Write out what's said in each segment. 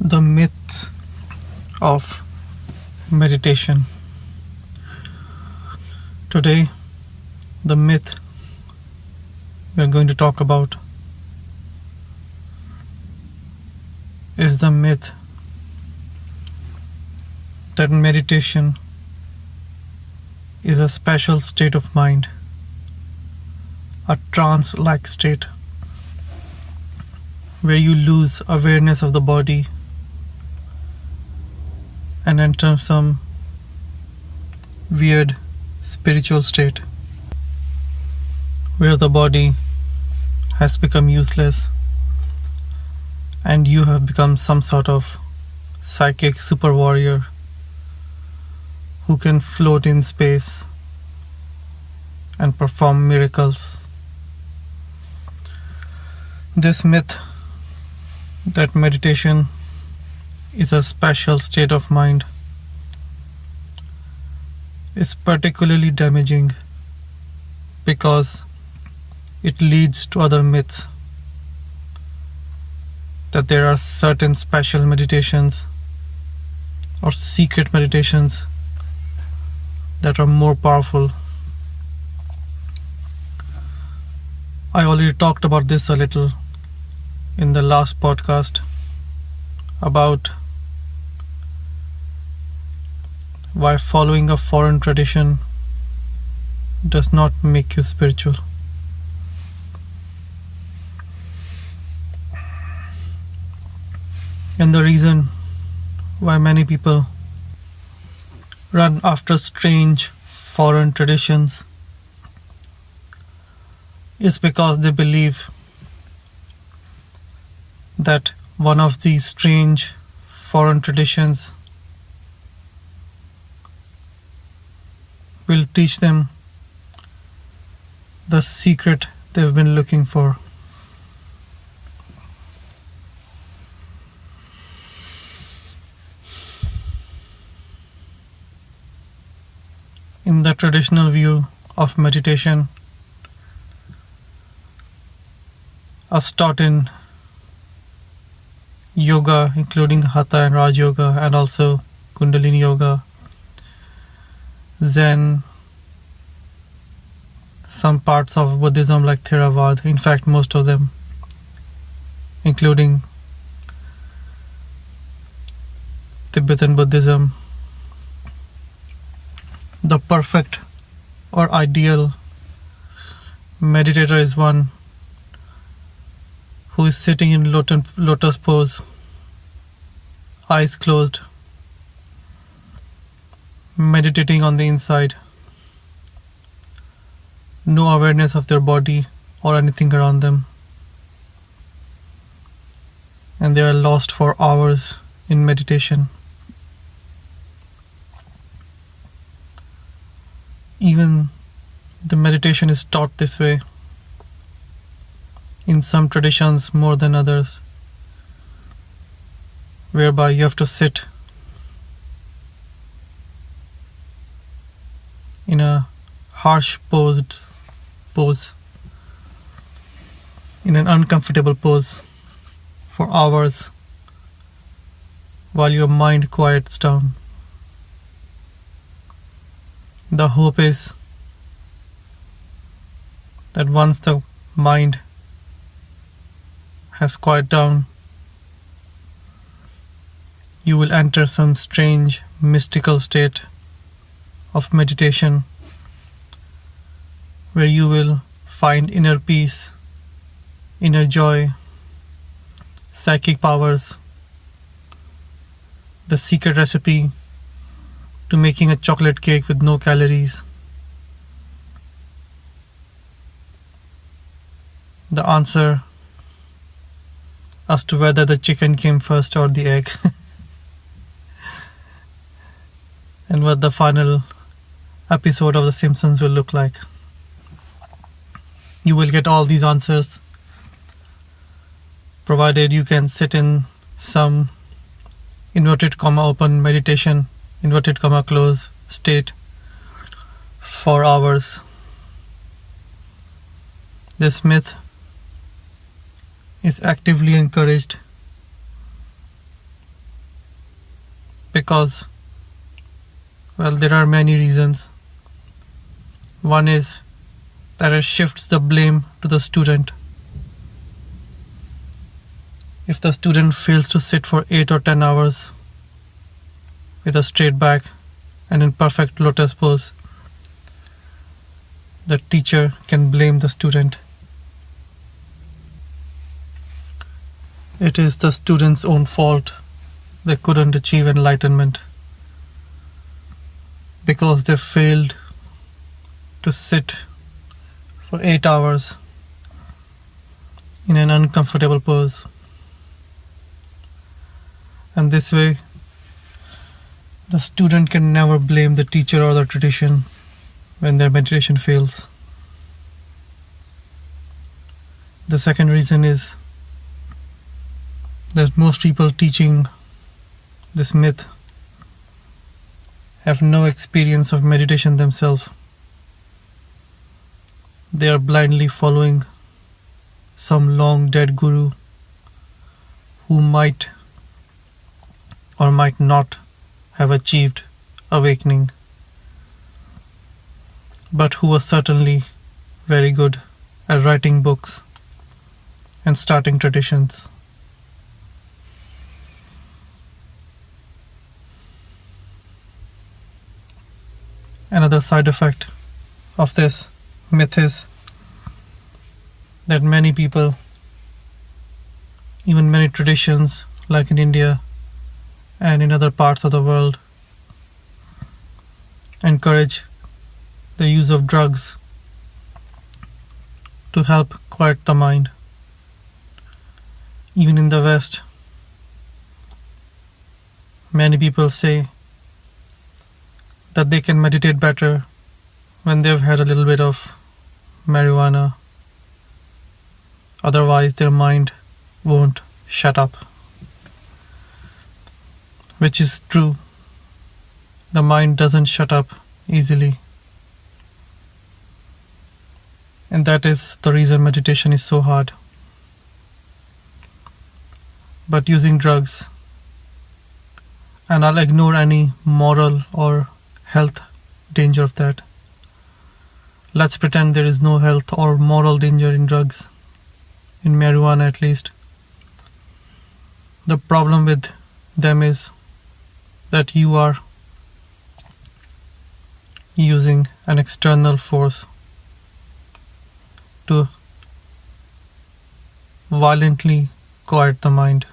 The myth of meditation. Today, the myth we are going to talk about is the myth that meditation is a special state of mind, a trance-like state where you lose awareness of the body and enter some weird spiritual state where the body has become useless and you have become some sort of psychic super warrior who can float in space and perform miracles. This myth that meditation is a special state of mind is particularly damaging because it leads to other myths that there are certain special meditations or secret meditations that are more powerful. I already talked about this a little in the last podcast about why following a foreign tradition does not make you spiritual. And the reason why many people run after strange foreign traditions is because they believe that one of these strange foreign traditions will teach them the secret they've been looking for. In the traditional view of meditation, as taught in yoga, including Hatha and Raj Yoga, and also Kundalini Yoga, Zen, some parts of Buddhism like Theravada, in fact most of them, including Tibetan Buddhism, the perfect or ideal meditator is one who is sitting in lotus pose, eyes closed, meditating on the inside, no awareness of their body or anything around them, and they are lost for hours in meditation. Even the meditation is taught this way, in some traditions more than others, whereby you have to sit in a harsh pose, in an uncomfortable pose for hours while your mind quiets down. The hope is that once the mind has quieted down, you will enter some strange mystical state of meditation where you will find inner peace, inner joy, psychic powers, the secret recipe to making a chocolate cake with no calories, the answer as to whether the chicken came first or the egg, and what the final episode of The Simpsons will look like. You will get all these answers provided you can sit in some inverted comma open meditation, inverted comma close state for hours. This myth is actively encouraged because, well, there are many reasons. One is that it shifts the blame to the student. If the student fails to sit for 8 or 10 hours with a straight back and in perfect lotus pose, the teacher can blame the student. It is the student's own fault they couldn't achieve enlightenment because they failed to sit for 8 hours in an uncomfortable pose. And this way, the student can never blame the teacher or the tradition when their meditation fails. The second reason is that most people teaching this myth have no experience of meditation themselves. They are blindly following some long dead guru who might or might not have achieved awakening, but who was certainly very good at writing books and starting traditions. Another side effect of this myth is that many people, even many traditions like in India and in other parts of the world, encourage the use of drugs to help quiet the mind. Even in the West, many people say that they can meditate better when they've had a little bit of marijuana. Otherwise, their mind won't shut up. Which is true. The mind doesn't shut up easily. And that is the reason meditation is so hard. But using drugs, and I'll ignore any moral or health danger of that. Let's pretend there is no health or moral danger in drugs, in marijuana at least. The problem with them is that you are using an external force to violently quiet the mind.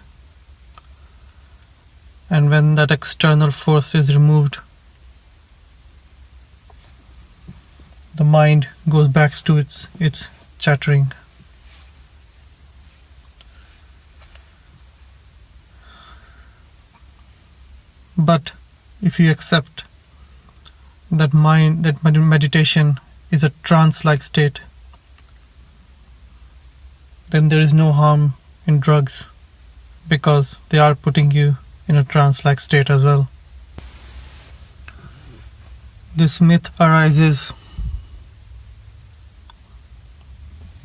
And when that external force is removed, the mind goes back to its chattering. But if you accept that meditation is a trance-like state, then there is no harm in drugs because they are putting you in a trance-like state as well. This myth arises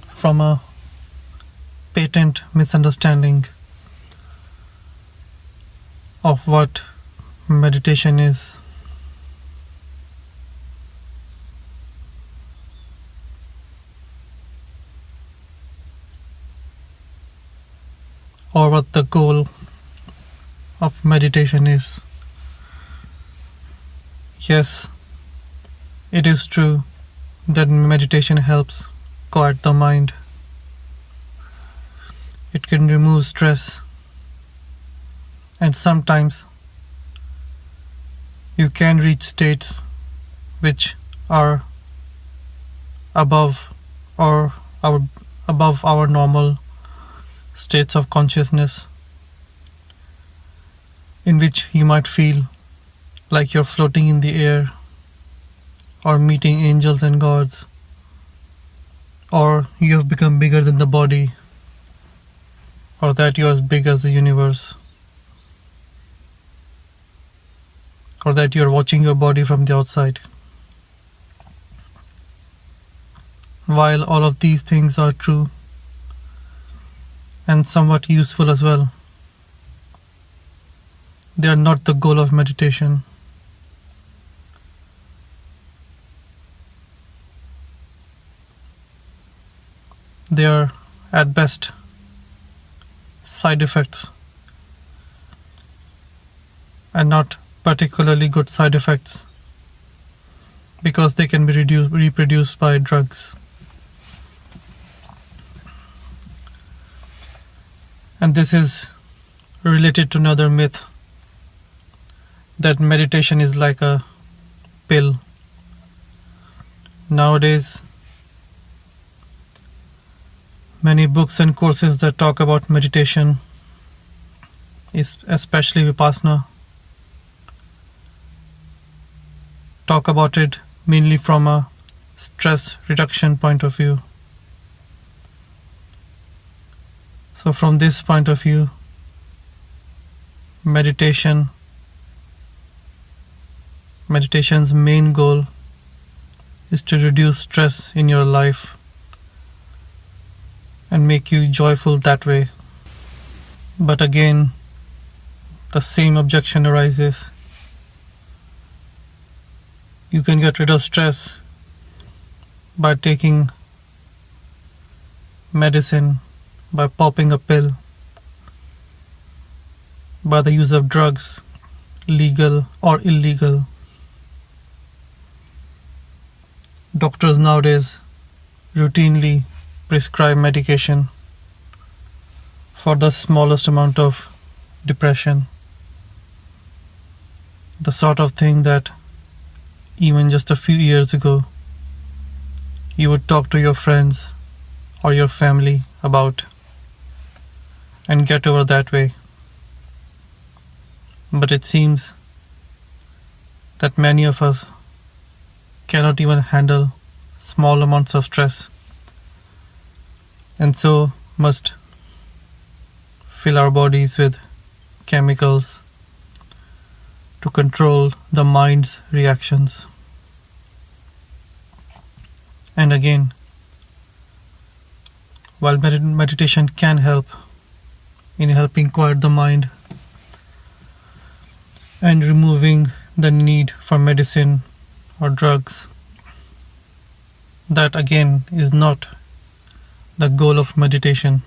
from a patent misunderstanding of what meditation is. Or what the goal of meditation is. Yes, it is true that meditation helps quiet the mind. It can remove stress, and sometimes you can reach states which are above our normal states of consciousness, in which you might feel like you're floating in the air, or meeting angels and gods, or you have become bigger than the body, or that you're as big as the universe, or that you're watching your body from the outside. While all of these things are true and somewhat useful as well, They are not the goal of meditation. They are, at best, side effects, and not particularly good side effects, because they can be reproduced by drugs. And this is related to another myth, that meditation is like a pill. Nowadays, many books and courses that talk about meditation, especially Vipassana, talk about it mainly from a stress reduction point of view. So from this point of view, meditation's main goal is to reduce stress in your life and make you joyful that way. But again, the same objection arises. You can get rid of stress by taking medicine, by popping a pill, by the use of drugs, legal or illegal. Doctors nowadays routinely prescribe medication for the smallest amount of depression. The sort of thing that even just a few years ago you would talk to your friends or your family about and get over that way. But it seems that many of us cannot even handle small amounts of stress, and so must fill our bodies with chemicals to control the mind's reactions. And again, while meditation can help in helping quiet the mind and removing the need for medicine or drugs, that again is not the goal of meditation.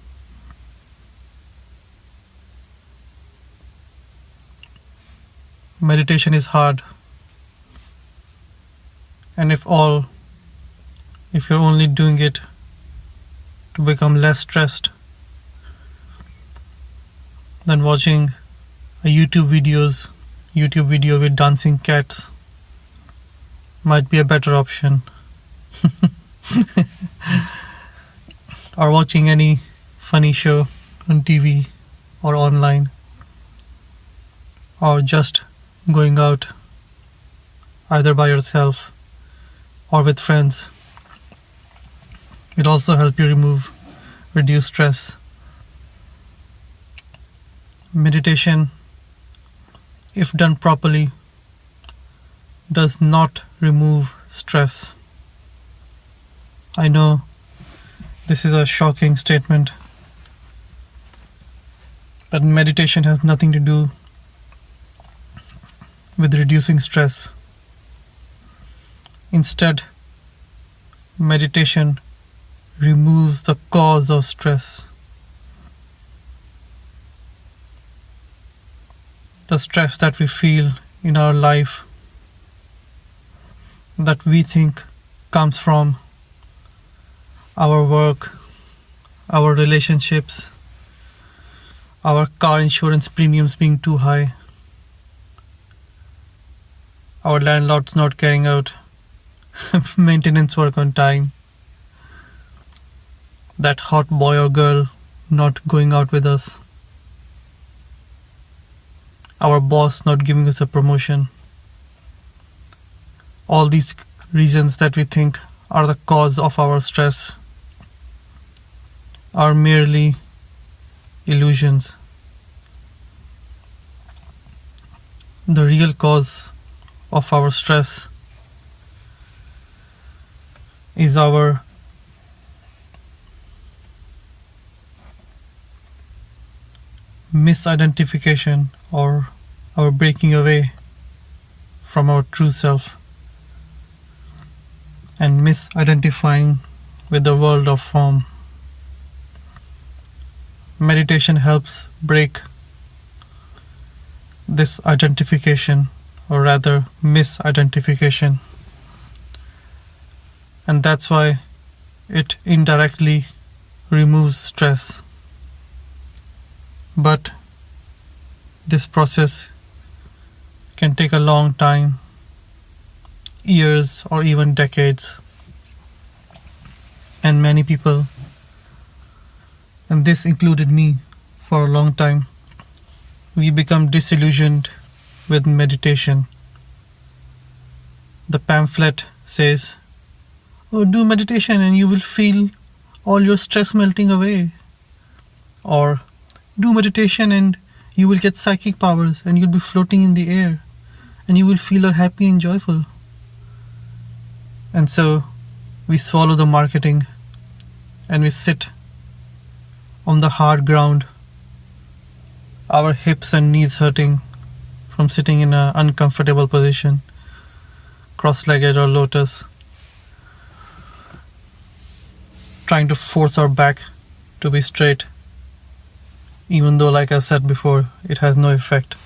Meditation is hard, and if you're only doing it to become less stressed, then watching a YouTube video with dancing cats might be a better option. Or watching any funny show on TV or online, or just going out either by yourself or with friends. It also helps you reduce stress. Meditation, if done properly, does not remove stress. I know this is a shocking statement, but meditation has nothing to do with reducing stress. Instead, meditation removes the cause of stress. The stress that we feel in our life, that we think comes from our work, our relationships, our car insurance premiums being too high, our landlords not carrying out maintenance work on time, that hot boy or girl not going out with us, our boss not giving us a promotion. All these reasons that we think are the cause of our stress are merely illusions. The real cause of our stress is our misidentification or our breaking away from our true self and misidentifying with the world of form. Meditation helps break this identification, or rather misidentification, and that's why it indirectly removes stress. But this process can take a long time, years or even decades, and many people, and this included me for a long time, we become disillusioned with meditation. The pamphlet says, "Oh, do meditation and you will feel all your stress melting away," or "Do meditation and you will get psychic powers and you'll be floating in the air and you will feel happy and joyful." And so we swallow the marketing and we sit on the hard ground, our hips and knees hurting from sitting in an uncomfortable position, cross-legged or lotus, trying to force our back to be straight, even though, like I've said before, it has no effect.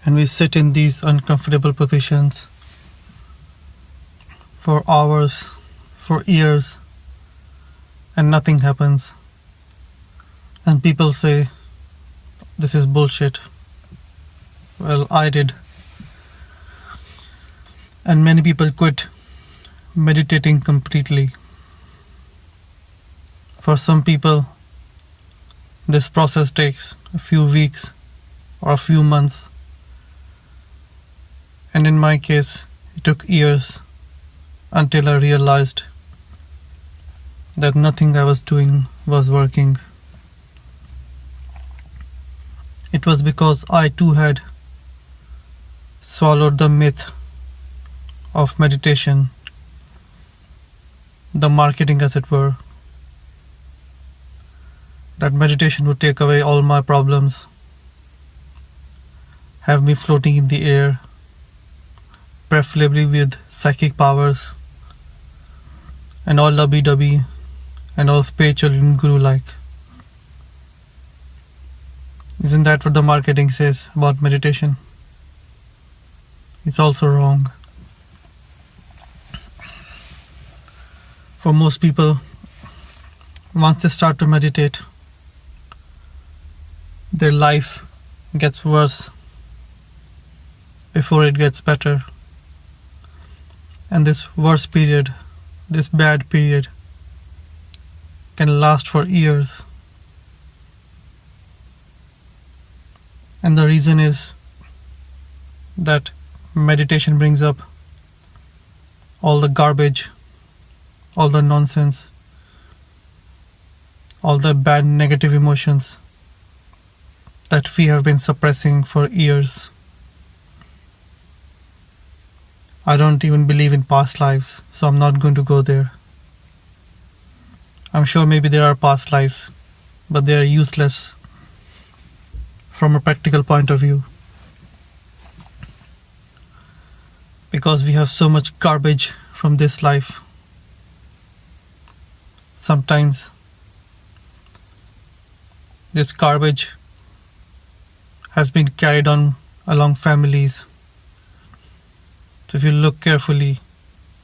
And we sit in these uncomfortable positions for hours, for years, and nothing happens. And people say, "This is bullshit." Well, I did. And many people quit meditating completely. For some people, this process takes a few weeks or a few months. And in my case, it took years until I realized that nothing I was doing was working. It was because I too had swallowed the myth of meditation, the marketing as it were, that meditation would take away all my problems, have me floating in the air, preferably with psychic powers, and all lovey-dovey and all spiritual and guru-like. Isn't that what the marketing says about meditation? It's also wrong. For most people, once they start to meditate, their life gets worse before it gets better. And this worse period, this bad period, can last for years. And the reason is that meditation brings up all the garbage, all the nonsense, all the bad negative emotions that we have been suppressing for years. I don't even believe in past lives, so I'm not going to go there. I'm sure maybe there are past lives, but they are useless from a practical point of view, because we have so much garbage from this life. Sometimes this garbage has been carried on along families. So if you look carefully,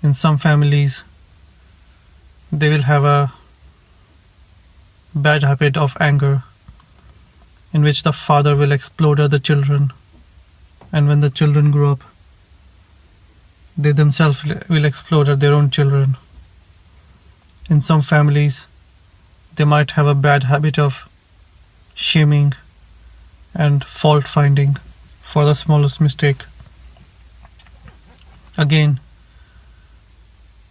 in some families, they will have a bad habit of anger, in which the father will explode at the children, and when the children grow up, they themselves will explode at their own children. In some families, they might have a bad habit of shaming and fault finding for the smallest mistake. Again,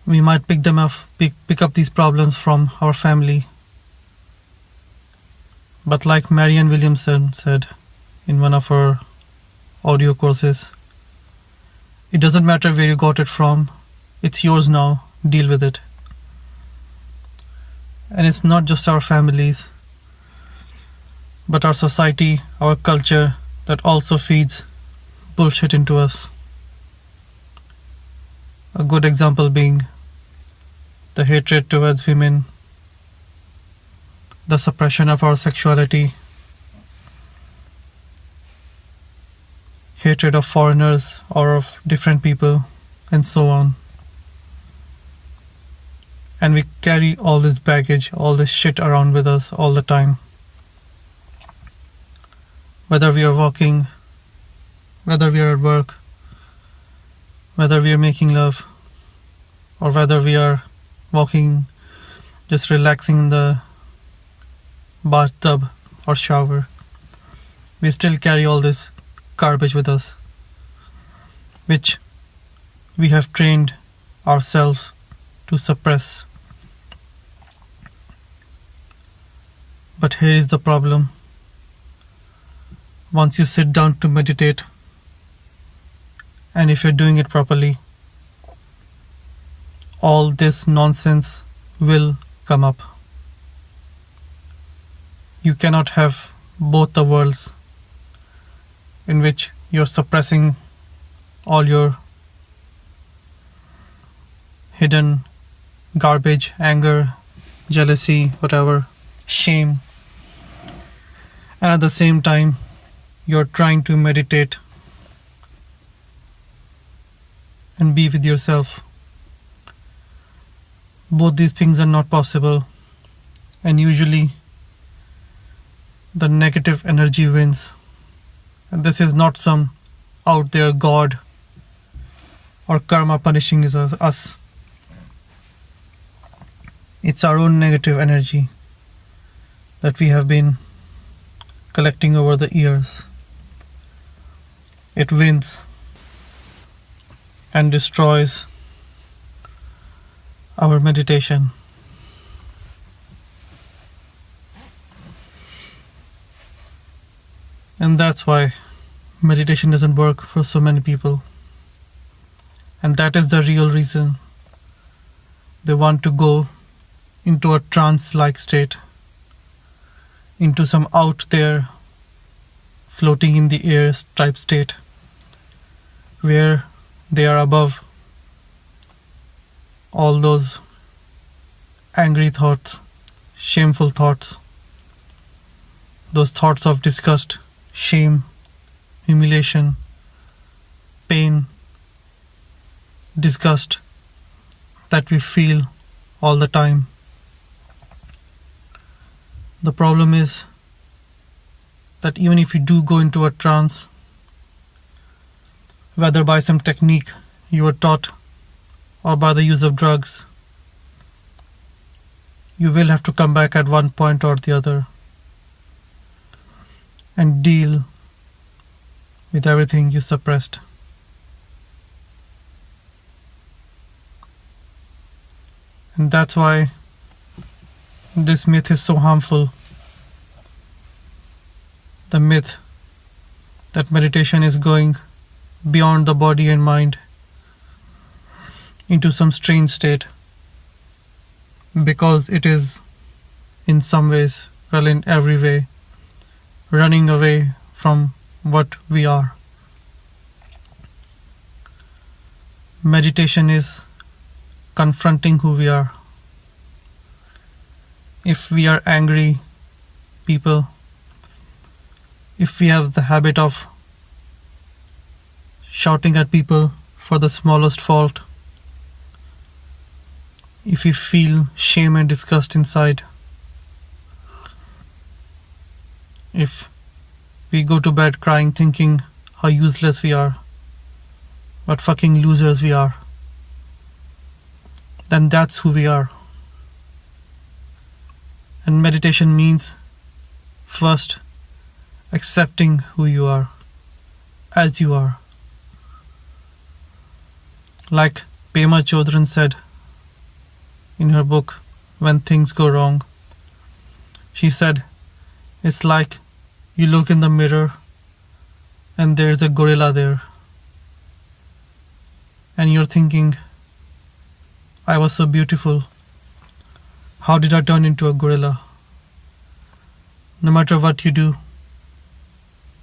we might pick up these problems from our family. But like Marianne Williamson said in one of her audio courses, it doesn't matter where you got it from, it's yours now, deal with it. And it's not just our families, but our society, our culture, that also feeds bullshit into us. A good example being the hatred towards women, the suppression of our sexuality, hatred of foreigners or of different people, and so on. And we carry all this baggage, all this shit around with us all the time. Whether we are walking, whether we are at work, whether we are making love, or whether we are walking, just relaxing in the bathtub or shower, we still carry all this garbage with us, which we have trained ourselves to suppress. But here is the problem. Once you sit down to meditate, and if you're doing it properly, all this nonsense will come up. You cannot have both the worlds, in which you're suppressing all your hidden garbage, anger, jealousy, whatever, shame, and at the same time you're trying to meditate and be with yourself. Both these things are not possible, and usually the negative energy wins. And this is not some out there God or karma punishing us. It's our own negative energy that we have been collecting over the years. It wins and destroys our meditation. And that's why meditation doesn't work for so many people. And that is the real reason they want to go into a trance-like state, into some out there, floating in the air type state, where they are above all those angry thoughts, shameful thoughts, those thoughts of disgust, shame, humiliation, pain, disgust that we feel all the time. The problem is that even if you do go into a trance, whether by some technique you were taught or by the use of drugs, you will have to come back at one point or the other and deal with everything you suppressed. And that's why this myth is so harmful. The myth that meditation is going beyond the body and mind into some strange state, because it is in some ways, well, in every way, running away from what we are. Meditation is confronting who we are. If we are angry people, if we have the habit of shouting at people for the smallest fault, if we feel shame and disgust inside, if we go to bed crying thinking how useless we are, what fucking losers we are, then that's who we are. And meditation means first accepting who you are as you are. Like Pema Chodron said in her book When Things Go Wrong, she said, it's like you look in the mirror and there's a gorilla there, and you're thinking, I was so beautiful, how did I turn into a gorilla? No matter what you do,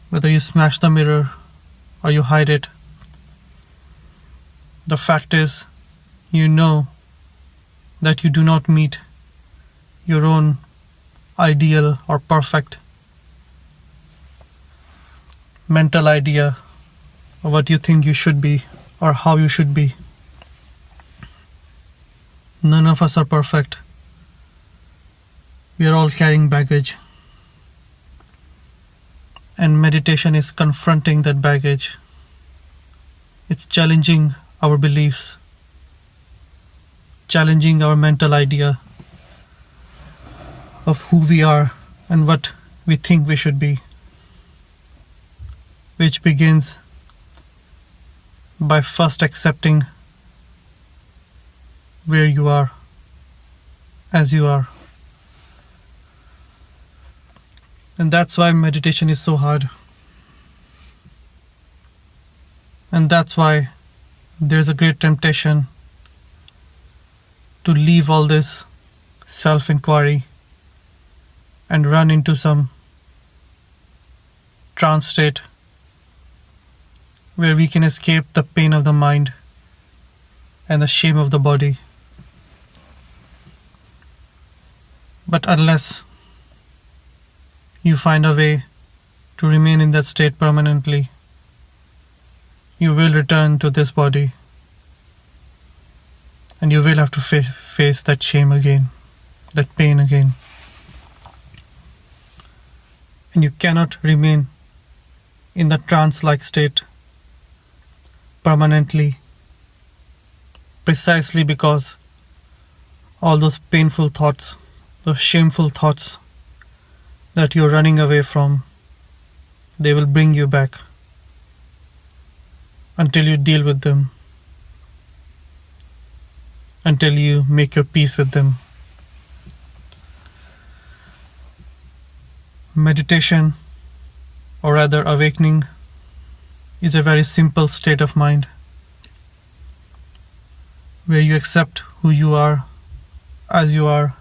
whether you smash the mirror or you hide it, the fact is, you know that you do not meet your own ideal or perfect mental idea of what you think you should be or how you should be. None of us are perfect. We are all carrying baggage. And meditation is confronting that baggage. It's challenging our beliefs, challenging our mental idea of who we are and what we think we should be, which begins by first accepting where you are, as you are. And that's why meditation is so hard. And that's why there's a great temptation to leave all this self-inquiry and run into some trance state where we can escape the pain of the mind and the shame of the body. But unless you find a way to remain in that state permanently, you will return to this body and you will have to face that shame again, that pain again. And you cannot remain in the trance-like state permanently, precisely because all those painful thoughts, those shameful thoughts that you're running away from, they will bring you back until you deal with them, until you make your peace with them. Meditation, or rather awakening, is a very simple state of mind where you accept who you are as you are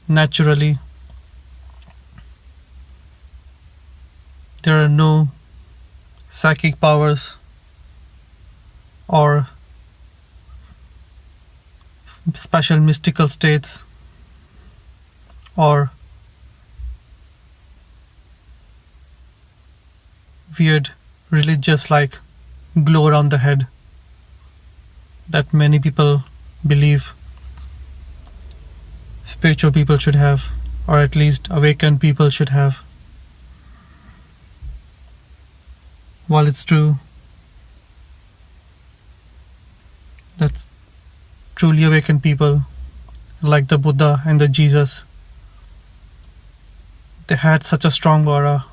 naturally. There are no psychic powers or special mystical states or weird religious like glow around the head that many people believe spiritual people should have, or at least awakened people should have. While it's true that truly awakened people like the Buddha and the Jesus, they had such a strong aura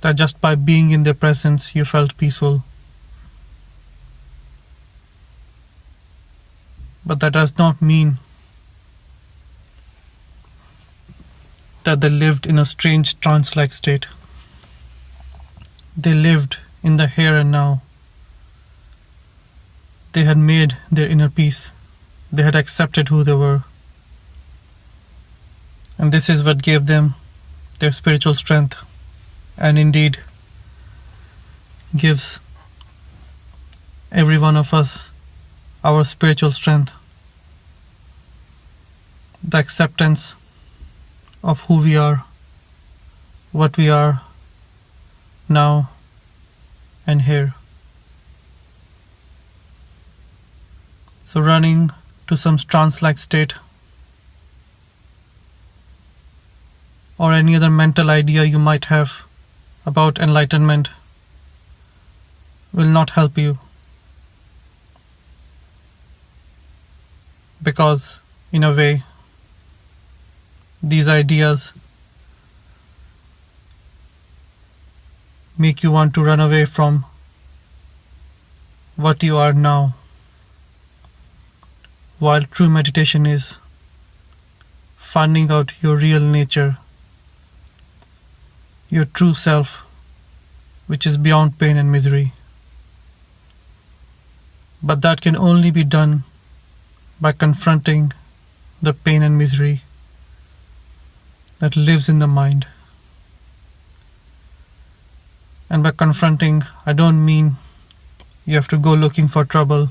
that just by being in their presence you felt peaceful. But that does not mean that they lived in a strange trance-like state. They lived in the here and now. They had made their inner peace. They had accepted who they were. And this is what gave them their spiritual strength, and indeed gives every one of us our spiritual strength. The acceptance of who we are, what we are now and here. So running to some trance-like state or any other mental idea you might have about enlightenment will not help you, because in a way these ideas make you want to run away from what you are now, while true meditation is finding out your real nature, your true self, which is beyond pain and misery. But that can only be done by confronting the pain and misery that lives in the mind. And by confronting, I don't mean you have to go looking for trouble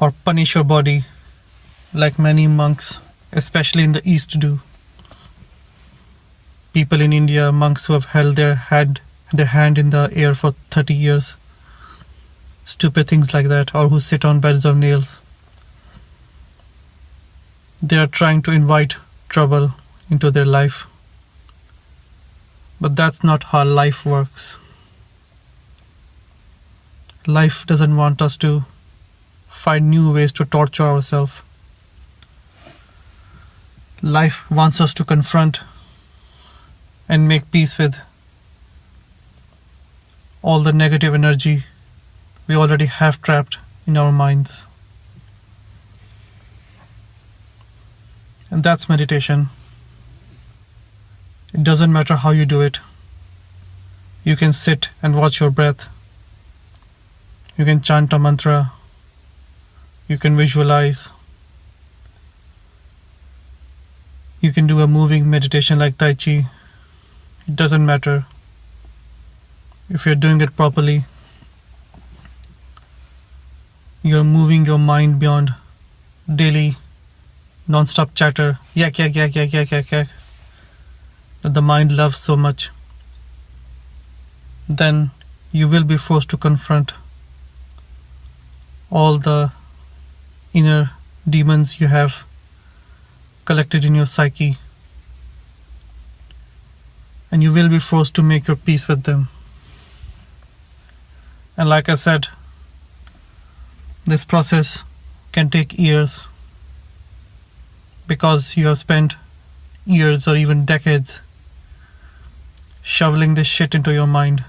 or punish your body like many monks, especially in the East, do. People in India, monks who have held their hand in the air for 30 years, stupid things like that, or who sit on beds of nails. They are trying to invite trouble into their life. But that's not how life works. Life doesn't want us to find new ways to torture ourselves. Life wants us to confront and make peace with all the negative energy we already have trapped in our minds. And that's meditation. It doesn't matter how you do it. You can sit and watch your breath. You can chant a mantra. You can visualize. You can do a moving meditation like Tai Chi. It doesn't matter. If you're doing it properly, you're moving your mind beyond daily non-stop chatter, yak, that the mind loves so much. Then you will be forced to confront all the inner demons you have collected in your psyche, and you will be forced to make your peace with them. And like I said, this process can take years, because you have spent years or even decades shoveling this shit into your mind.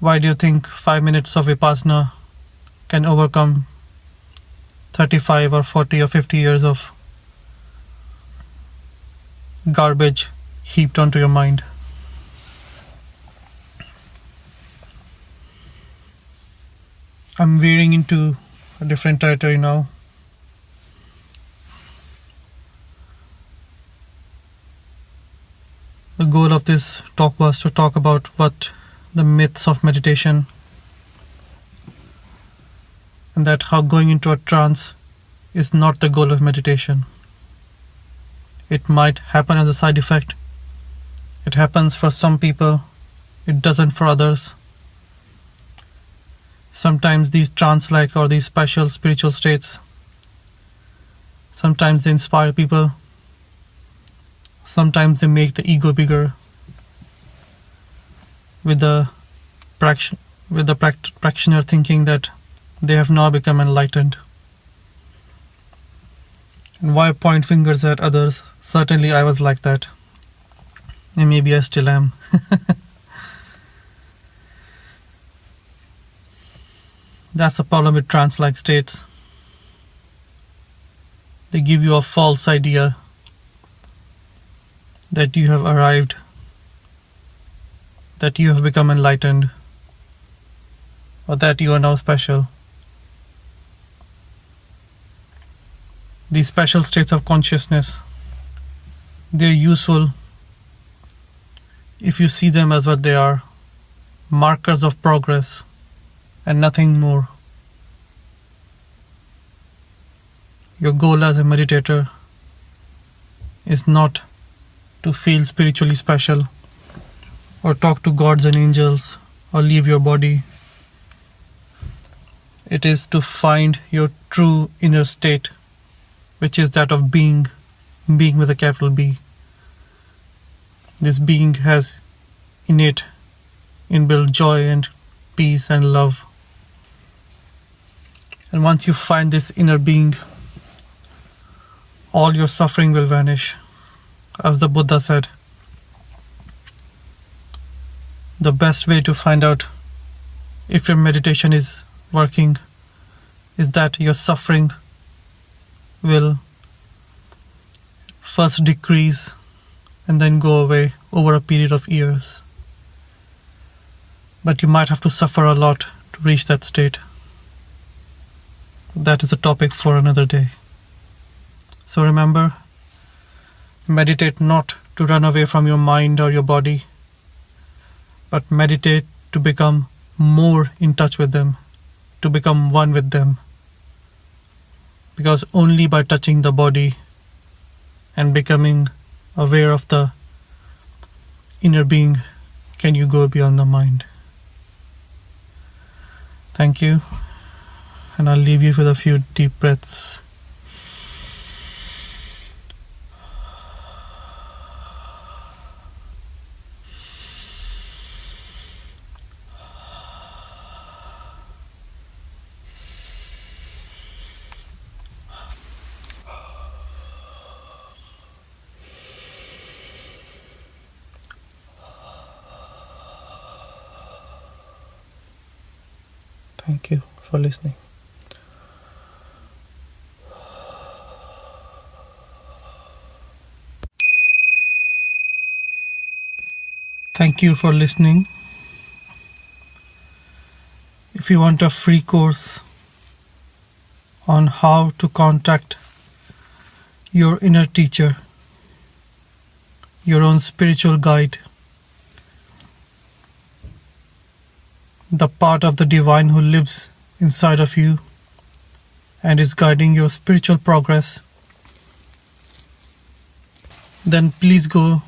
Why do you think 5 minutes of Vipassana can overcome 35 or 40 or 50 years of garbage heaped onto your mind? I'm veering into a different territory now. The goal of this talk was to talk about what the myths of meditation, and that how going into a trance is not the goal of meditation. It might happen as a side effect. It happens for some people, it doesn't for others. Sometimes these trance-like or these special spiritual states, sometimes they inspire people. Sometimes they make the ego bigger with the practitioner thinking that they have now become enlightened. And why point fingers at others? Certainly I was like that. And maybe I still am. That's the problem with trance-like states. They give you a false idea that you have arrived, that you have become enlightened, or that you are now special. These special states of consciousness, they're useful if you see them as what they are, markers of progress and nothing more. Your goal as a meditator is not to feel spiritually special, or talk to gods and angels, or leave your body. It is to find your true inner state, which is that of being with a capital B. This being has innate, inbuilt joy and peace and love. And once you find this inner being, all your suffering will vanish. As the Buddha said, the best way to find out if your meditation is working is that your suffering will first decrease and then go away over a period of years. But you might have to suffer a lot to reach that state. That is a topic for another day. So remember, meditate not to run away from your mind or your body, but meditate to become more in touch with them, to become one with them. Because only by touching the body and becoming aware of the inner being can you go beyond the mind. Thank you, and I'll leave you with a few deep breaths. Thank you for listening. Thank you for listening. If you want a free course on how to contact your inner teacher, your own spiritual guide, the part of the divine who lives inside of you and is guiding your spiritual progress, then please go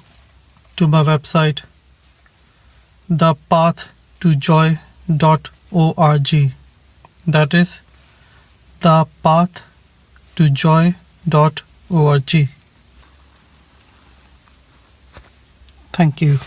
to my website, thepathtojoy.org. That is thepathtojoy.org. Thank you.